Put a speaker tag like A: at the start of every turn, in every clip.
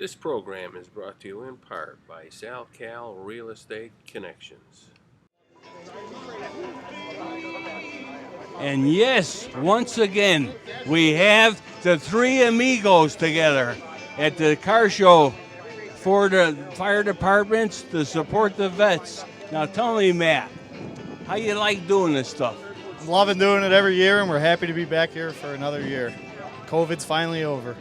A: This program is brought to you in part by SalCal Real Estate Connections.
B: And yes, once again, we have the three amigos together at the car show for the fire departments to support the vets. Now tell me, Matt, how you like doing this stuff?
C: I'm loving doing it every year, and we're happy to be back here for another year. COVID's finally over.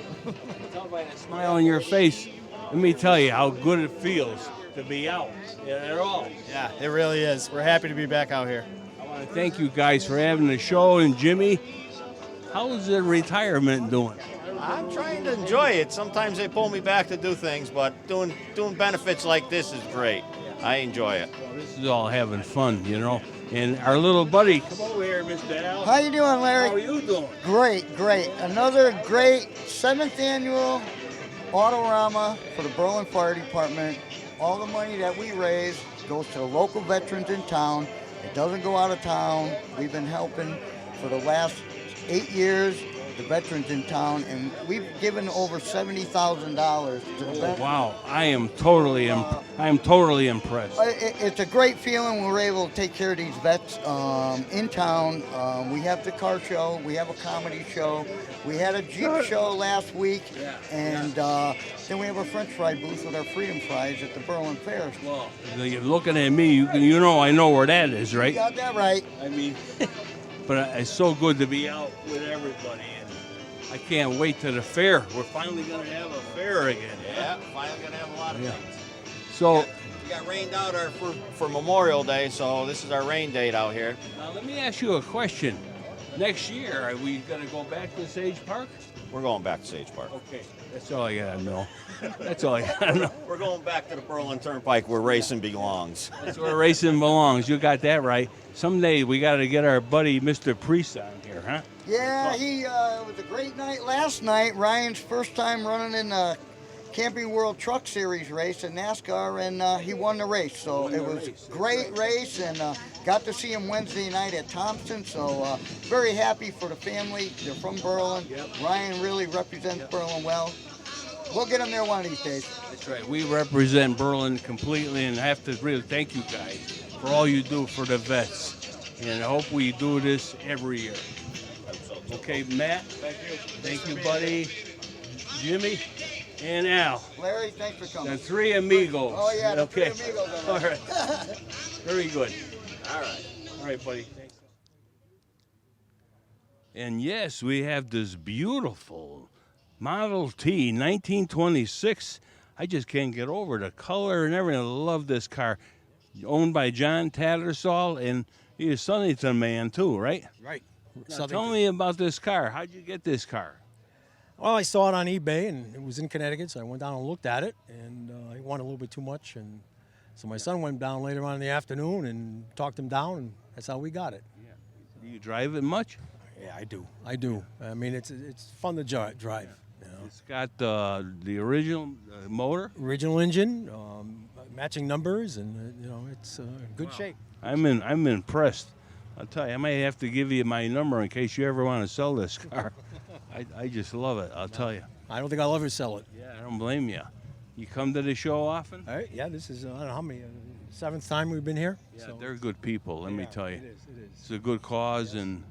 B: Tell by the smile on your face, let me tell you how good it feels to be out at all.
C: Yeah, it really is. We're happy to be back out here.
B: I want to thank you guys for having the show. And Jimmy, how's the retirement doing?
D: I'm trying to enjoy it. Sometimes they pull me back to do things, but doing benefits like this is great. I enjoy it.
B: Well, this is all having fun, you know. And our little buddy, come over here, Mr. Al.
E: How you doing, Larry?
B: How are you doing?
E: Great, great. Another great 7th annual Autorama for the Berlin Fire Department. All the money that we raise goes to the local veterans in town. It doesn't go out of town. We've been helping for the last 8 years the veterans in town, and we've given over $70,000 to the veterans.
B: Wow, I am totally impressed.
E: It's a great feeling we're able to take care of these vets in town. We have the car show, we have a comedy show, we had a Jeep show last week, and then we have a French fry booth with our Freedom Fries at the Berlin Fair.
B: Well, you're looking at me, you know I know where that is, right?
E: You got that right.
B: I mean, but it's so good to be out with everybody, and I can't wait to the fair. We're finally going to have a fair again.
D: Yeah, finally going to have a lot of things.
B: So,
D: We got rained out for Memorial Day, so this is our rain date out here.
B: now let me ask you a question. Next year, are we going to go back to Sage Park?
D: We're going back to Sage Park.
B: Okay, that's all I got to know. That's all I got to know.
D: We're going back to the Berlin Turnpike where racing belongs.
B: That's where racing belongs. You got that right. Someday we got to get our buddy Mr. Priest on here, huh?
E: Yeah, it was a great night last night. Ryan's first time running in the Camping World Truck Series race in NASCAR, and he won the race. So it was a great race, and got to see him Wednesday night at Thompson. So very happy for the family. They're from Berlin. Ryan really represents Berlin well. We'll get him there one of these days.
B: That's right. We represent Berlin completely, and I have to really thank you guys for all you do for the vets. And I hope we do this every year. Okay, Matt. Thank you, buddy. Jimmy and Al.
E: Larry, thanks for coming.
B: The three amigos.
E: Oh, yeah, the
B: okay.
E: three amigos.
B: All right. Very good.
D: All right.
B: All right, buddy. Thanks. And yes, we have this beautiful Model T 1926. I just can't get over the color and everything. I love this car. Owned by John Tattersall, and he's a Southington man too, right?
F: Right.
B: Now, tell me about this car. How'd you get this car?
F: Well, I saw it on eBay, and it was in Connecticut, so I went down and looked at it, and I wanted a little bit too much, and so my son went down later on in the afternoon and talked him down, and that's how we got it.
B: Yeah. Do you drive it much?
F: Yeah, I do. I do. I mean, it's fun to drive. You know?
B: It's got the original motor.
F: Original engine, matching numbers, and it's good shape.
B: I'm impressed. I'll tell you, I might have to give you my number in case you ever want to sell this car. I just love it. I'll tell you.
F: I don't think I'll ever sell it.
B: Yeah, I don't blame you. You come to the show often?
F: All right. Yeah, this is I don't know how many 7th time we've been here.
B: Yeah,
F: so.
B: they're good people. Let me tell you.
F: It is.
B: It's a good cause, and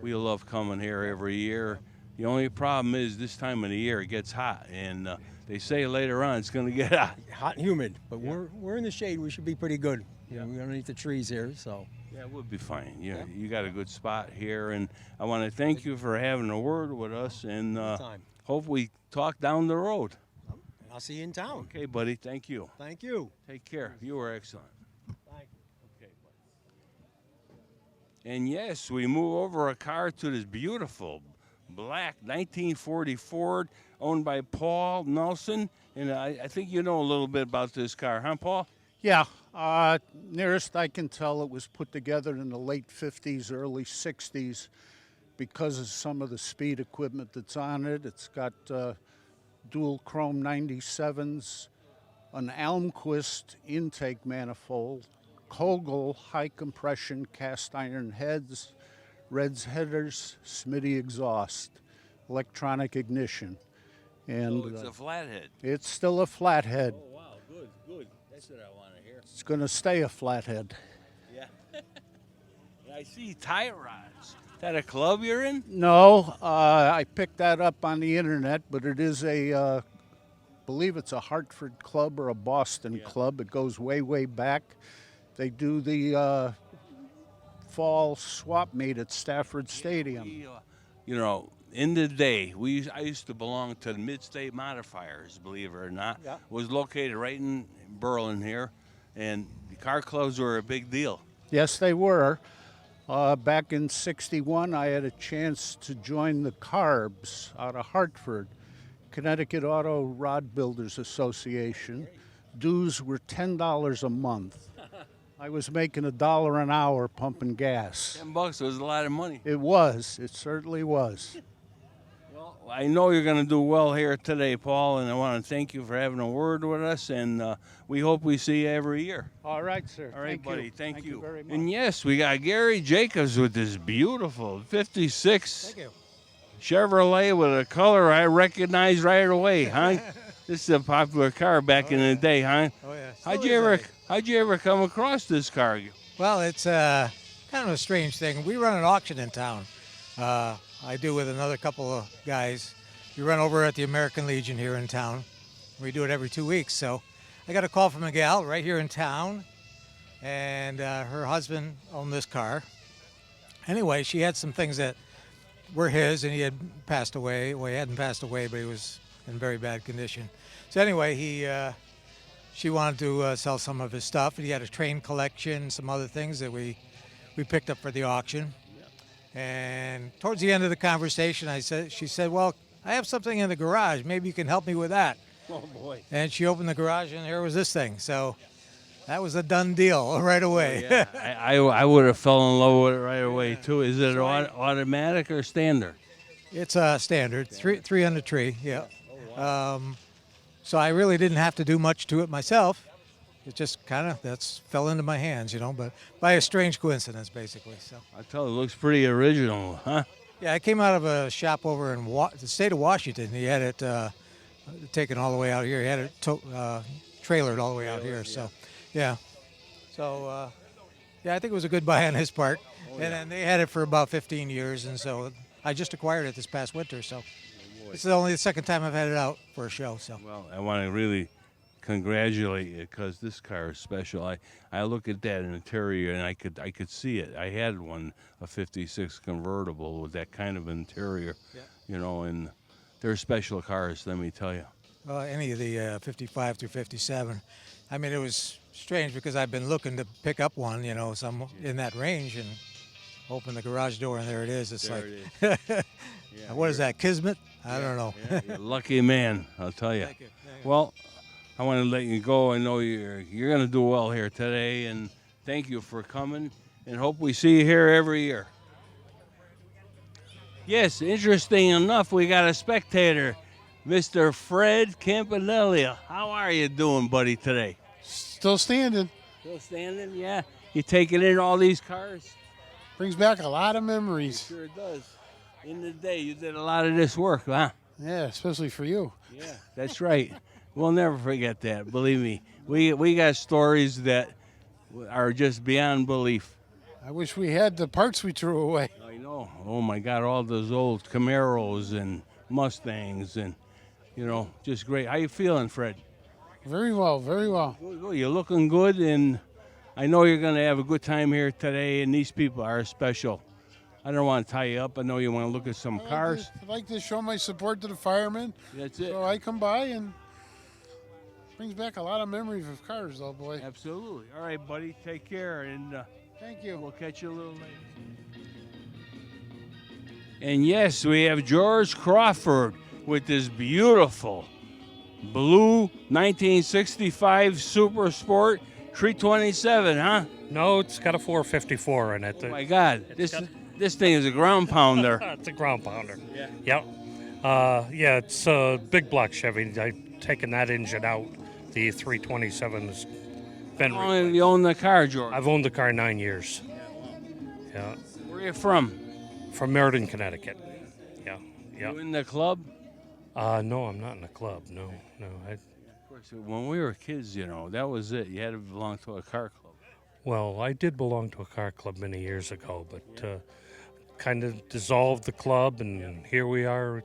B: we love coming here every year. The only problem is this time of the year it gets hot, and they say later on it's going to get hot.
F: Hot and humid, but we're in the shade. We should be pretty good. We're underneath the trees here, so.
B: Yeah, we'll be fine. You got a good spot here, and I want to thank you for having a word with us, and hope we talk down the road.
F: I'll see you in town.
B: Okay, buddy. Thank you.
F: Thank you.
B: Take care. You were excellent.
F: Thank you.
B: Okay, buddy. And yes, we move over a car to this beautiful black 1940 Ford owned by Paul Nelson, and I think you know a little bit about this car, huh, Paul?
G: Yeah, nearest I can tell, it was put together in the late 50s, early 60s because of some of the speed equipment that's on it. It's got dual chrome 97s, an Almquist intake manifold, Kogel high compression cast iron heads, Reds headers, Smitty exhaust, electronic ignition. And
B: So it's a flathead.
G: it's still a flathead.
B: Oh, wow. Good, good. That's what I want to hear.
G: It's going to stay a flathead.
B: Yeah. I see tie rods. Is that a club you're in?
G: No, I picked that up on the internet, but it is a, believe it's a Hartford club or a Boston club. It goes way, way back. They do the fall swap meet at Stafford Stadium.
B: You know, in the day, I used to belong to the Mid-State Modifiers, believe it or not.
G: Yeah.
B: It was located right in Berlin here, and the car clubs were a big deal.
G: Yes, they were. Back in '61, I had a chance to join the CARBs out of Hartford, Connecticut Auto Rod Builders Association. Dues were $10 a month. I was making $1 an hour pumping gas.
B: $10 was a lot of money.
G: It was. It certainly was.
B: Well, I know you're going to do well here today, Paul, and I want to thank you for having a word with us, and we hope we see you every year.
G: All right, sir.
B: All right,
G: Thank
B: buddy.
G: you.
B: Thank you.
G: very much.
B: And yes, we got Gary Jacobs with this beautiful 56
F: Thank you.
B: Chevrolet with a color I recognize right away, huh? This is a popular car back in the day, huh?
H: Oh yeah.
B: How'd you ever come across this car?
H: Well, it's kind of a strange thing. We run an auction in town. I do with another couple of guys. We run over at the American Legion here in town. We do it every 2 weeks. So I got a call from a gal right here in town, and her husband owned this car. Anyway, she had some things that were his, and he had passed away. Well, he hadn't passed away, but he was in very bad condition. So anyway, she wanted to sell some of his stuff, and he had a train collection, some other things that we picked up for the auction. And towards the end of the conversation, she said, "Well, I have something in the garage. Maybe you can help me with that."
B: Oh boy!
H: And she opened the garage, and there was this thing. So that was a done deal right away.
B: Yeah, I would have fell in love with it right away too. Is it automatic or standard?
H: It's a standard, three on the tree. Yeah. So I really didn't have to do much to it myself. It just kind of fell into my hands, but by a strange coincidence, basically. So
B: I tell you, it looks pretty original, huh?
H: yeah, I came out of a shop over in the state of Washington. He had it taken all the way out here. He had it trailered all the way out here. So yeah, I think it was a good buy on his part. And then they had it for about 15 years, and so I just acquired it this past winter. So this is only the second time I've had it out for a show. So
B: well, I want to really congratulate you because this car is special. I look at that interior and I could see it. I had one, a 56 convertible with that kind of interior, and they're special cars, let me tell you.
H: Any of the 55 through 57. I mean, it was strange because I've been looking to pick up one, some in that range, and open the garage door and there it is. It's
B: there
H: like,
B: it is.
H: what is that, Kismet? I don't know.
B: You're a lucky man, I'll tell you.
H: Thank you.
B: Well, I want to let you go. I know you're going to do well here today, and thank you for coming, and hope we see you here every year. Yes, interesting enough, we got a spectator, Mr. Fred Campanellia. How are you doing, buddy, today?
I: Still standing.
B: Still standing, yeah? You taking in all these cars?
I: Brings back a lot of memories.
B: Sure does. In the day, you did a lot of this work, huh?
I: Yeah, especially for you.
B: Yeah, that's right. We'll never forget that. Believe me, we got stories that are just beyond belief.
I: I wish we had the parts we threw away.
B: I know. Oh my God, all those old Camaros and Mustangs, and just great. How you feeling, Fred?
I: Very well, very well.
B: Good. You're looking good, and I know you're going to have a good time here today. And these people are special. I don't want to tie you up. I know you want to look at some cars.
I: I'd like to show my support to the firemen.
B: That's it.
I: So I come by and brings back a lot of memories of cars, though, boy.
B: Absolutely. All right, buddy. Take care, and
I: thank you.
B: We'll catch you a little later. And yes, we have George Crawford with this beautiful blue 1965 Super Sport 327, huh?
J: No, it's got a 454 in it.
B: Oh my God, this thing is a ground pounder.
J: It's a ground pounder.
B: Yeah.
J: Yep. It's a big block Chevy. I've taken that engine out. The 327 has been.
B: How long have you owned the car, George?
J: I've owned the car 9 years. Yeah.
B: Where are you from?
J: From Meriden, Connecticut. Yeah.
B: You in the club?
J: No, I'm not in a club. No, no.
B: Of course, when we were kids, you know, that was it. You had to belong to a car club.
J: Well, I did belong to a car club many years ago, but kind of dissolved the club, and here we are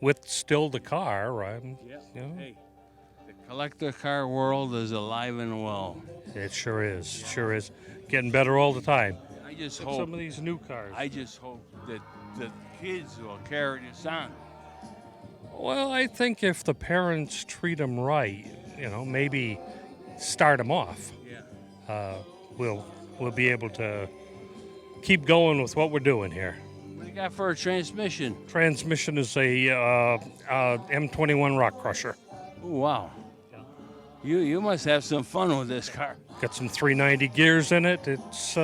J: with still the car. Right? You know,
B: Hey, the collector car world is alive and well.
J: it sure is. Sure is. Getting better all the time.
B: I just
J: Look at
B: hope
J: some of these new cars.
B: I just hope that the kids will carry this on.
J: Well, I think if the parents treat them right, you know, maybe start them off, we'll be able to keep going with what we're doing here.
B: What do you got for a transmission?
J: Transmission is a M21 rock crusher.
B: Ooh, wow. You must have some fun with this car.
J: Got some 390 gears in it. It's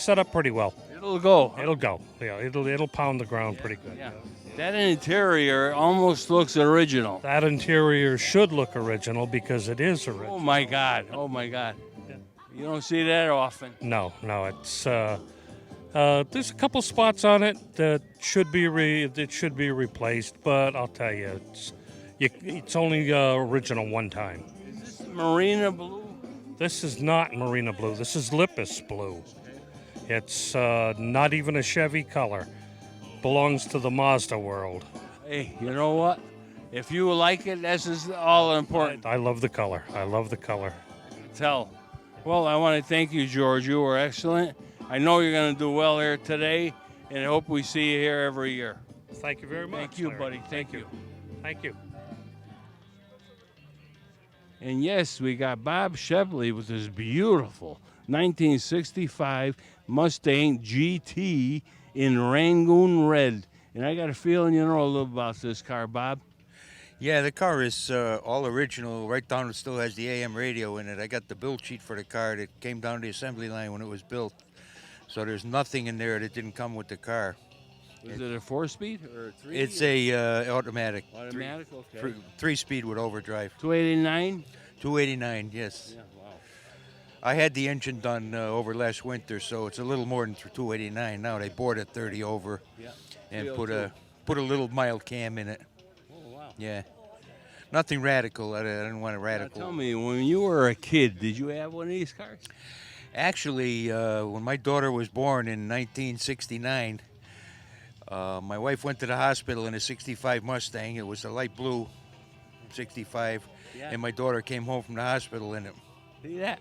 J: set up pretty well.
B: It'll go.
J: It'll go. Yeah, it'll pound the ground pretty good.
B: Yeah. That interior almost looks original.
J: That interior should look original because it is original.
B: Oh my God! Oh my God! You don't see that often.
J: No, it's there's a couple spots on it that should be replaced, but I'll tell you, it's only original one time.
B: Is this Marina Blue?
J: This is not Marina Blue. This is Lipus Blue. It's not even a Chevy color. Belongs to the Mazda world.
B: Hey, you know what? If you like it, this is all important.
J: I love the color. I love the color.
B: Tell. Well, I want to thank you, George. You were excellent. I know you're going to do well here today, and I hope we see you here every year.
J: Thank you very much.
B: Thank you,
J: Larry.
B: buddy. Thank you.
J: Thank you.
B: And yes, we got Bob Shepley with his beautiful 1965 Mustang GT in Rangoon Red. And I got a feeling you know a little about this car, Bob.
K: Yeah, the car is all original, right down. It still has the AM radio in it. I got the build sheet for the car that came down the assembly line when it was built. So there's nothing in there that didn't come with the car.
B: Is it a 4-speed or a 3?
K: It's a automatic.
B: Automatic, okay.
K: 3-speed with overdrive.
B: 289?
K: 289, yes.
B: Yeah, wow.
K: I had the engine done over last winter, so it's a little more than 289 now. They bored it 30 over and put a little mild cam in it.
B: Oh, wow.
K: Yeah. Nothing radical. I didn't want a radical.
B: Now tell me, when you were a kid, did you have one of these cars?
K: Actually, when my daughter was born in 1969, my wife went to the hospital in a 65 Mustang. It was a light blue 65, and my daughter came home from the hospital in it.
B: See that?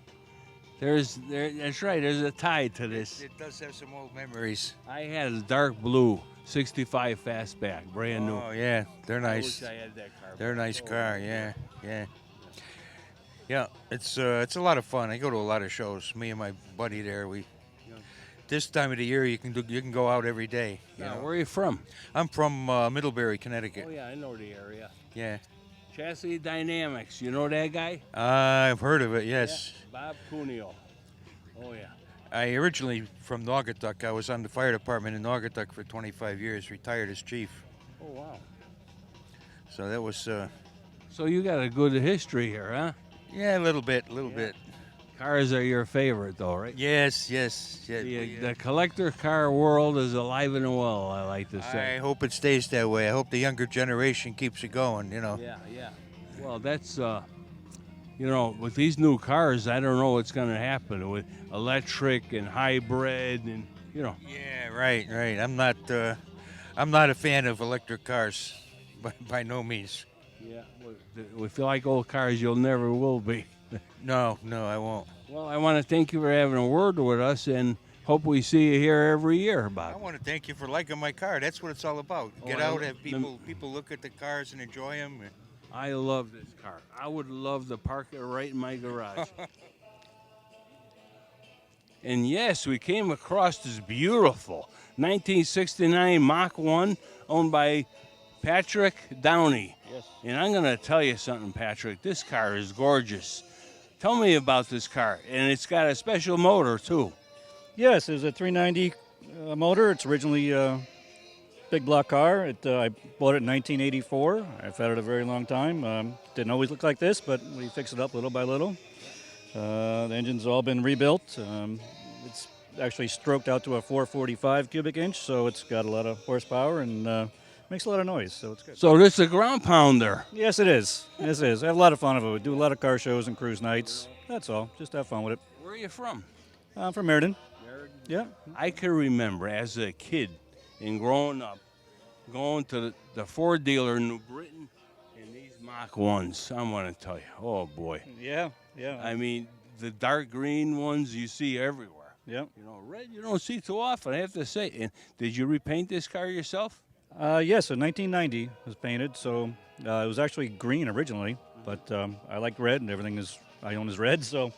B: That's right, there's a tie to this.
K: It does have some old memories.
B: I had a dark blue 65 fastback, brand new.
K: Oh, yeah, they're nice.
B: I wish I had that car.
K: They're a nice car, yeah. Yeah, it's a lot of fun. I go to a lot of shows. Me and my buddy there, this time of the year you can go out every day. You know?
B: Where are you from?
K: I'm from Middlebury, Connecticut.
B: Oh yeah, I know the area.
K: Yeah.
B: Chassis Dynamics, you know that guy?
K: I've heard of it, yes.
B: Yeah, Bob Cuneo. Oh yeah.
K: I originally from Naugatuck. I was on the fire department in Naugatuck for 25 years, retired as chief.
B: Oh wow.
K: So that was
B: So you got a good history here, huh?
K: Yeah, a little bit.
B: Cars are your favorite, though, right?
K: Yes.
B: The collector car world is alive and well, I like to say.
K: I hope it stays that way. I hope the younger generation keeps it going, you know.
B: Yeah. Well, that's, with these new cars, I don't know what's going to happen with electric and hybrid and,
K: Yeah, right. I'm not a fan of electric cars, by no means.
B: Yeah, if you like old cars, you'll never will be.
K: No, I won't.
B: Well, I want to thank you for having a word with us and hope we see you here every year, Bob.
K: I want to thank you for liking my car. That's what it's all about. Get out, have people look at the cars and enjoy them.
B: I love this car. I would love to park it right in my garage. And yes, we came across this beautiful 1969 Mach 1 owned by Patrick Downey.
L: Yes.
B: And I'm going to tell you something, Patrick. This car is gorgeous. Tell me about this car. And it's got a special motor, too.
L: Yes, it's a 390 motor. It's originally a big block car. I bought it in 1984. I've had it a very long time. Didn't always look like this, but we fixed it up little by little. The engine's all been rebuilt. It's actually stroked out to a 445 cubic inch, so it's got a lot of horsepower, and makes a lot of noise, so it's good.
B: So this is a ground pounder.
L: Yes, it is. Yes, it is. I have a lot of fun with it. We do a lot of car shows and cruise nights. That's all. Just have fun with it.
B: Where are you from?
L: I'm from Meriden. Yeah.
B: I can remember as a kid and growing up, going to the Ford dealer in New Britain, and these Mach 1s, I'm going to tell you, oh boy.
L: Yeah, yeah.
B: I mean, the dark green ones you see everywhere.
L: Yeah.
B: You know, red you don't see too often, I have to say. And did you repaint this car yourself?
L: Yes, in 1990 it was painted, so it was actually green originally, but I like red, and everything I own is red, so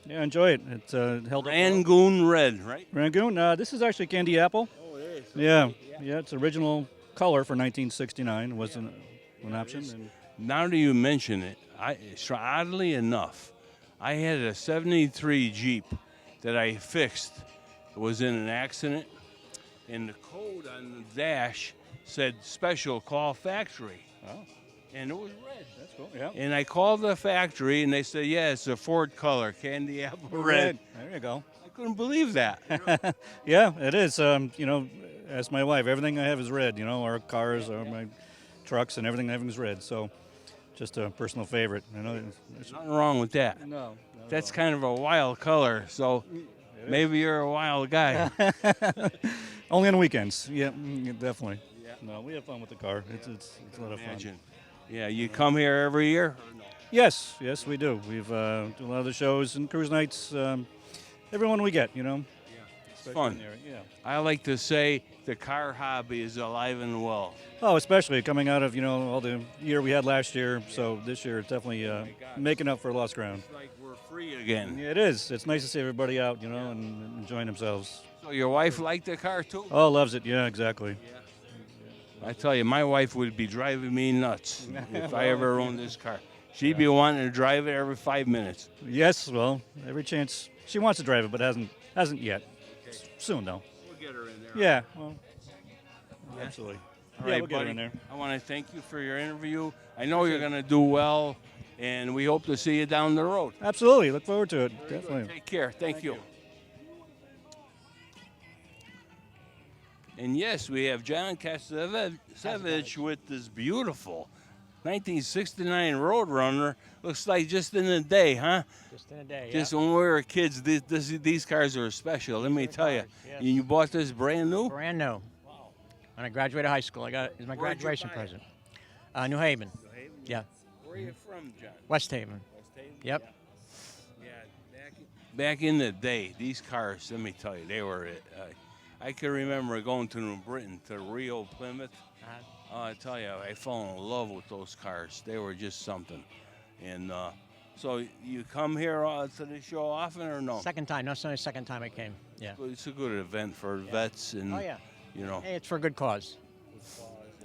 L: yeah, I enjoy it. It's held up.
B: Rangoon red, right?
L: Rangoon. This is actually candy apple.
B: Oh, it is.
L: Yeah, yeah. It's original color for 1969. It was an option. And
B: now that you mention it, oddly enough, I had a 73 Jeep that I fixed. It was in an accident, and the code on the dash said special call factory.
L: Oh.
B: And it was red.
L: That's cool, yeah.
B: And I called the factory, and they said, yeah, it's a Ford color, candy apple red.
L: There you go.
B: I couldn't believe that.
L: Yeah, it is. You know, as my wife, everything I have is red. You know, our cars, or my trucks, and everything I have is red. So, just a personal favorite. You know,
B: there's nothing wrong with that.
L: No.
B: That's kind of a wild color, so maybe you're a wild guy.
L: Only on the weekends. Yeah, definitely. Yeah. No, we have fun with the car. It's a lot of fun.
B: Yeah, you come here every year?
L: Yes, yes, we do. We've do a lot of the shows and cruise nights. Everyone we get, you know.
B: Yeah, it's fun.
L: Yeah.
B: I like to say the car hobby is alive and well.
L: Oh, especially coming out of all the year we had last year. So this year it's definitely making up for lost ground.
B: It's like we're free again.
L: Yeah, it is. It's nice to see everybody out, and enjoying themselves.
B: So your wife liked the car too?
L: Oh, loves it. Yeah, exactly.
B: Yeah. I tell you, my wife would be driving me nuts if I ever owned this car. She'd be wanting to drive it every 5 minutes.
L: Yes, well, every chance she wants to drive it, but hasn't yet. Okay. Soon though.
B: We'll get her in there.
L: Yeah, well,
B: yeah.
L: Absolutely.
B: All
L: yeah,
B: right,
L: we'll get
B: buddy.
L: her in there.
B: I want to thank you for your interview. I know you're going to do well, and we hope to see you down the road.
L: Absolutely. Look forward to it.
B: Very
L: Definitely.
B: Good. Take care. Thank you. And yes, we have John Cassava with this beautiful 1969 Roadrunner. Looks like just in a day, huh?
M: Just in a day,
B: Just when we were kids, these cars are special. Let me tell you.
M: Yes.
B: You bought this brand new?
M: Brand new. Wow. When I graduated high school, I got it as my graduation present. New Haven.
B: New Haven?
M: Yeah.
B: Where are you from, John?
M: West Haven.
B: West Haven?
M: Yep.
B: Yeah, back in the day, these cars, let me tell you, they were I can remember going to New Britain, to Rio, Plymouth. I tell you, I fell in love with those cars. They were just something. And so you come here to the show often or no?
M: Second time. No, it's only the second time I came. Yeah.
B: It's a good event for vets and,
M: Oh, yeah.
B: you know.
M: Hey, it's for a good cause.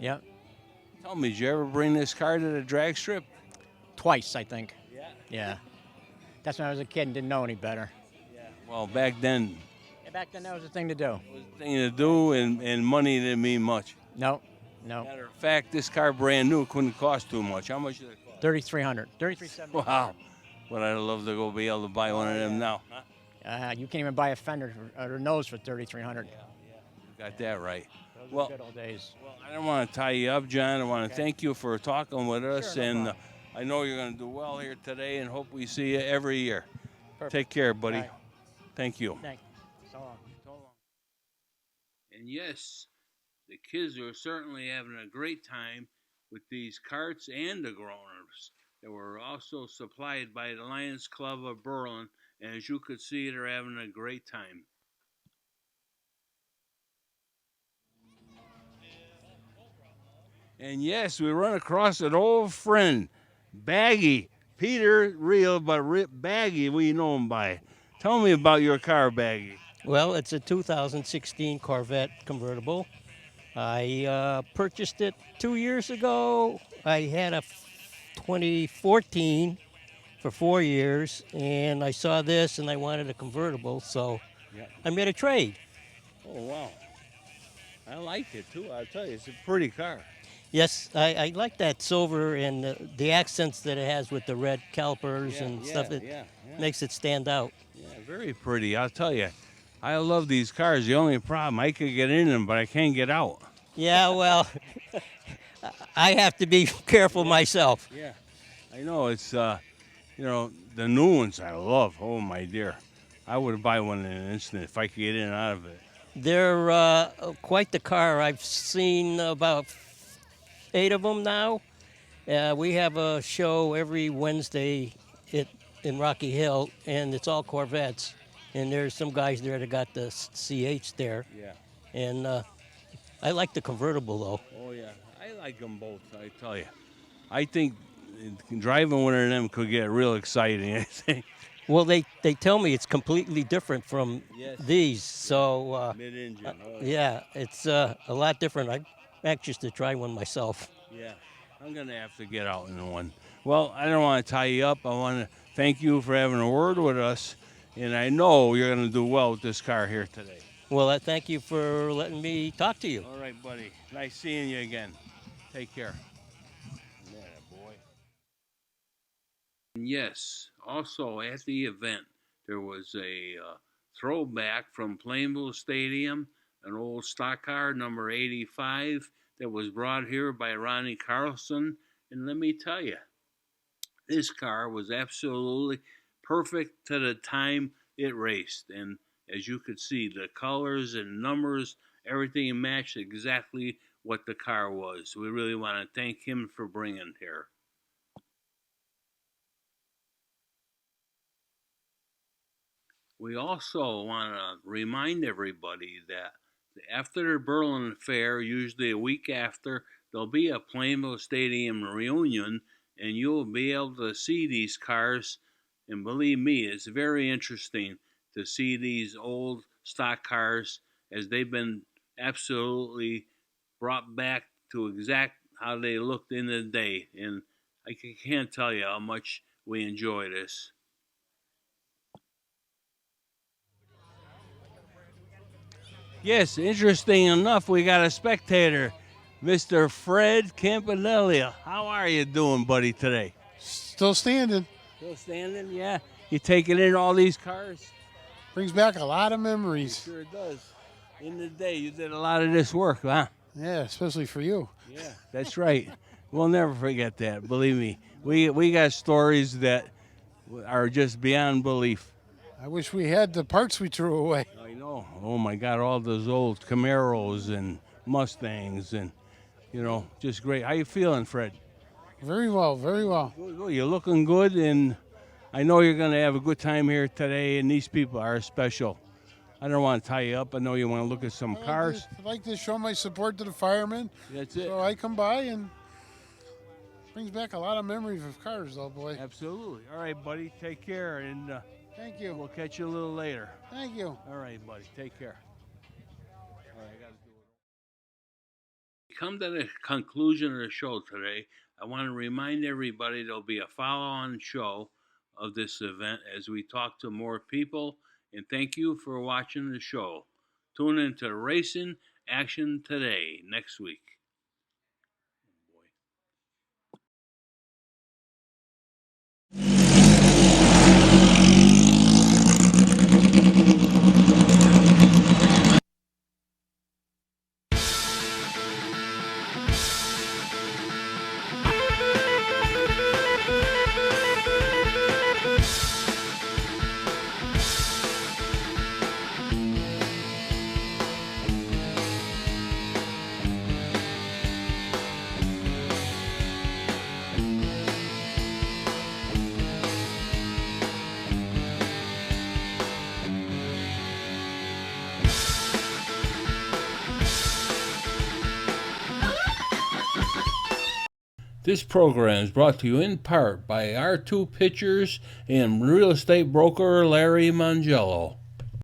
M: Yeah.
B: Tell me, did you ever bring this car to the drag strip?
M: Twice, I think.
B: Yeah.
M: Yeah. That's when I was a kid and didn't know any better.
B: Yeah. Well, back then,
M: Back then, that was the thing to do.
B: it was the thing to do, and money didn't mean much.
M: No.
B: Matter of fact, this car brand new couldn't cost too much. How much did it cost?
M: $3,300. $3,370.
B: Wow. But I'd love to go be able to buy one of them now. Huh?
M: You can't even buy a fender or a nose for $3,300.
B: You got that right.
M: Those were good old days.
B: Well, I don't want to tie you up, John. I want to thank you for talking with us,
M: Sure, no
B: and
M: problem.
B: I know you're going to do well here today, and hope we see you every year.
M: Perfect.
B: Take care, buddy.
M: All right.
B: Thank you.
M: Thanks. So long.
B: And yes, the kids are certainly having a great time with these carts and the grown-ups that were also supplied by the Lions Club of Berlin. And as you could see, they're having a great time. And yes, we run across an old friend, Baggy. Peter, real, but Baggy, we know him by. Tell me about your car, Baggy.
N: Well, it's a 2016 Corvette convertible. I purchased it 2 years ago. I had a 2014 for 4 years, and I saw this and I wanted a convertible, so I made a trade.
B: Oh, wow. I like it, too. I'll tell you, it's a pretty car.
N: Yes, I like that silver and the accents that it has with the red calipers and stuff. It makes it stand out.
B: Yeah, very pretty. I'll tell you, I love these cars. The only problem, I could get in them, but I can't get out.
N: Yeah, well, I have to be careful myself.
B: Yeah, I know. It's, you know, the new ones I love. Oh, my dear. I would buy one in an instant if I could get in and out of it.
N: They're quite the car. I've seen about 8 of them now. We have a show every Wednesday in Rocky Hill, and it's all Corvettes. And there's some guys there that got the CH there.
B: Yeah.
N: And I like the convertible, though.
B: Oh, yeah. I like them both, I tell you. I think driving one of them could get real exciting, I think.
N: Well, they tell me it's completely different from these. So,
B: mid-engine.
N: yeah, it's a lot different. I'm anxious to try one myself.
B: Yeah, I'm going to have to get out in one. Well, I don't want to tie you up. I want to thank you for having a word with us. And I know you're going to do well with this car here today.
N: Well, I thank you for letting me talk to you.
B: All right, buddy. Nice seeing you again. Take care. Yeah, boy. Yes, also at the event, there was a throwback from Plainville Stadium, an old stock car, number 85, that was brought here by Ronnie Carlson. And let me tell you, this car was absolutely perfect to the time it raced. And as you could see, the colors and numbers, everything matched exactly what the car was. We really want to thank him for bringing it here. We also want to remind everybody that after the Berlin Fair, usually a week after, there'll be a Plainville Stadium reunion, and you'll be able to see these cars. And believe me, it's very interesting to see these old stock cars as they've been absolutely brought back to exact how they looked in the day. And I can't tell you how much we enjoy this. Yes, interesting enough, we got a spectator, Mr. Fred Campanellia. How are you doing, buddy, today?
I: Still standing.
B: Still standing, yeah. You taking in all these cars?
I: Brings back a lot of memories.
B: It sure does. In the day, you did a lot of this work, huh?
I: Yeah, especially for you.
B: Yeah, that's right. We'll never forget that, believe me. We got stories that are just beyond belief.
I: I wish we had the parts we threw away.
B: I know. Oh, my God, all those old Camaros and Mustangs and, you know, just great. How you feeling, Fred?
I: Very well, very well.
B: Good. You're looking good, and I know you're going to have a good time here today, and these people are special. I don't want to tie you up. I know you want to look at some cars.
I: I'd like to show my support to the firemen.
B: That's it.
I: So I come by, and brings back a lot of memories of cars, though, boy.
B: Absolutely. All right, buddy. Take care, and
I: thank you.
B: We'll catch you a little later.
I: Thank you.
B: All right, buddy. Take care. All right, I got to do it. Come to the conclusion of the show today. I want to remind everybody there'll be a follow-on show of this event as we talk to more people. And thank you for watching the show. Tune into Racing Action Today next week. This program is brought to you in part by R2 Pictures and real estate broker Larry Mangello.